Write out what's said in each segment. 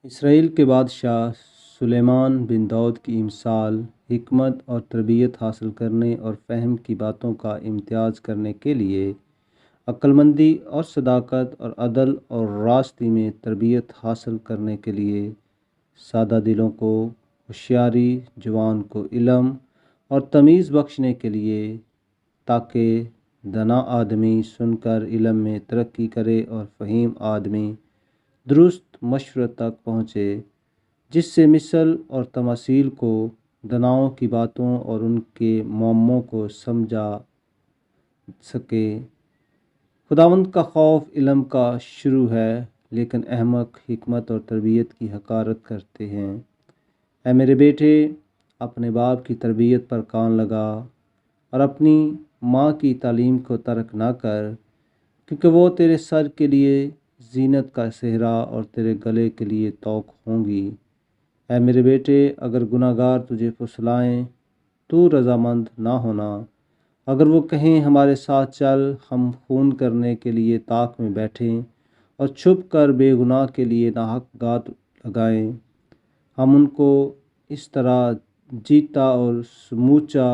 اسرائیل کے بادشاہ سلیمان بن داؤد کی مثال حکمت اور تربیت حاصل کرنے اور فہم کی باتوں کا امتیاز کرنے کے لیے عقل مندی اور صداقت اور عدل اور راستی میں تربیت حاصل کرنے کے لیے سادہ دلوں کو ہوشیاری، جوان کو علم اور تمیز بخشنے کے لیے تاکہ دانا آدمی سن کر علم میں ترقی کرے اور فہیم آدمی درست مشورت تک پہنچے، جس سے مثل اور تماثیل کو، داناؤں کی باتوں اور ان کے معموں کو سمجھا سکے۔ خداوند کا خوف علم کا شروع ہے، لیکن احمق حکمت اور تربیت کی حقارت کرتے ہیں۔ اے میرے بیٹے، اپنے باپ کی تربیت پر کان لگا اور اپنی ماں کی تعلیم کو ترک نہ کر، کیونکہ وہ تیرے سر کے لیے زینت کا صحرا اور تیرے گلے کے لیے طوق ہوں گی۔ اے میرے بیٹے، اگر گناہ گار تجھے پھسلائیں تو رضامند نہ ہونا۔ اگر وہ کہیں ہمارے ساتھ چل، ہم خون کرنے کے لیے طاق میں بیٹھیں اور چھپ کر بے گناہ کے لیے ناحق گات لگائیں، ہم ان کو اس طرح جیتا اور سموچا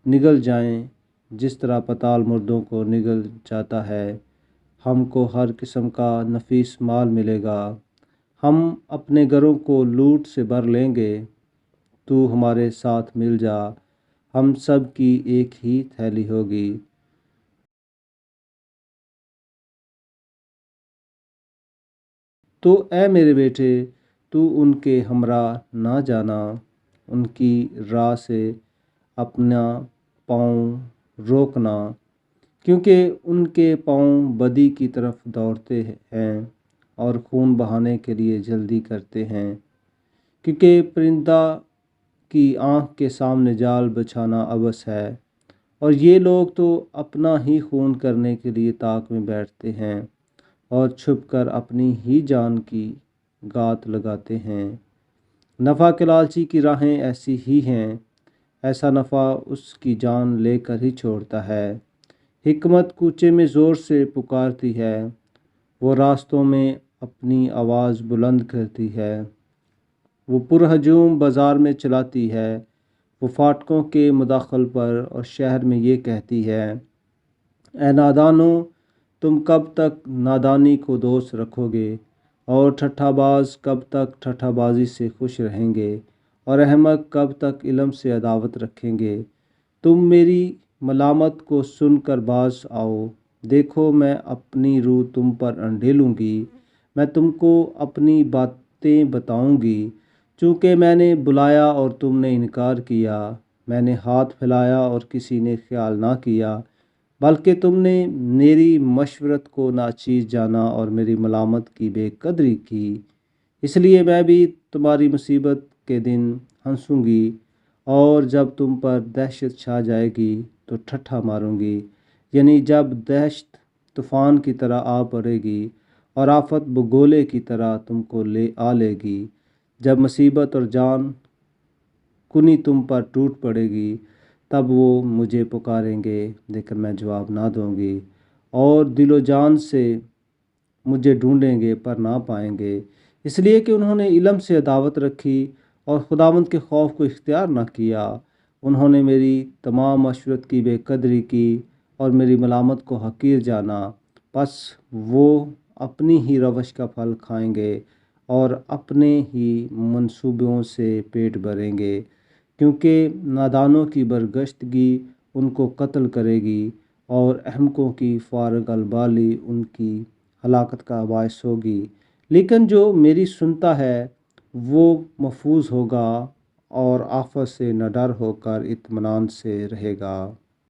نگل جائیں جس طرح پتال مردوں کو نگل جاتا ہے۔ ہم کو ہر قسم کا نفیس مال ملے گا، ہم اپنے گھروں کو لوٹ سے بھر لیں گے۔ تو ہمارے ساتھ مل جا، ہم سب کی ایک ہی تھیلی ہوگی۔ تو اے میرے بیٹے، تو ان کے ہمراہ نہ جانا، ان کی راہ سے اپنا پاؤں روکنا، کیونکہ ان کے پاؤں بدی کی طرف دوڑتے ہیں اور خون بہانے کے لیے جلدی کرتے ہیں۔ کیونکہ پرندہ کی آنکھ کے سامنے جال بچھانا عبث ہے، اور یہ لوگ تو اپنا ہی خون کرنے کے لیے طاق میں بیٹھتے ہیں اور چھپ کر اپنی ہی جان کی گات لگاتے ہیں۔ نفع کے لالچی کی راہیں ایسی ہی ہیں، ایسا نفع اس کی جان لے کر ہی چھوڑتا ہے۔ حکمت کوچے میں زور سے پکارتی ہے، وہ راستوں میں اپنی آواز بلند کرتی ہے، وہ پرہجوم بازار میں چلاتی ہے، وہ فاٹکوں کے مداخل پر اور شہر میں یہ کہتی ہے، اے نادانو، تم کب تک نادانی کو دوست رکھو گے، اور ٹھٹھا باز کب تک ٹھٹھا بازی سے خوش رہیں گے، اور احمق کب تک علم سے عداوت رکھیں گے۔ تم میری ملامت کو سن کر باز آؤ، دیکھو میں اپنی روح تم پر انڈھیلوں گی، میں تم کو اپنی باتیں بتاؤں گی۔ چونکہ میں نے بلایا اور تم نے انکار کیا، میں نے ہاتھ پھیلایا اور کسی نے خیال نہ کیا، بلکہ تم نے میری مشورت کو ناچیز جانا اور میری ملامت کی بے قدری کی۔ اس لیے میں بھی تمہاری مصیبت کے دن ہنسوں گی، اور جب تم پر دہشت چھا جائے گی تو ٹھٹھا ماروں گی، یعنی جب دہشت طوفان کی طرح آ پڑے گی اور آفت بگولے کی طرح تم کو لے گی، جب مصیبت اور جان کنی تم پر ٹوٹ پڑے گی، تب وہ مجھے پکاریں گے لیکن میں جواب نہ دوں گی، اور دل و جان سے مجھے ڈھونڈیں گے پر نہ پائیں گے، اس لیے کہ انہوں نے علم سے عداوت رکھی اور خداوند کے خوف کو اختیار نہ کیا۔ انہوں نے میری تمام مشورت کی بے قدری کی اور میری ملامت کو حقیر جانا، پس وہ اپنی ہی روش کا پھل کھائیں گے اور اپنے ہی منصوبوں سے پیٹ بھریں گے، کیونکہ نادانوں کی برگشتگی ان کو قتل کرے گی اور احمقوں کی فارغ البالی ان کی ہلاکت کا باعث ہوگی۔ لیکن جو میری سنتا ہے وہ محفوظ ہوگا اور آفت سے نڈر ہو کر اطمینان سے رہے گا۔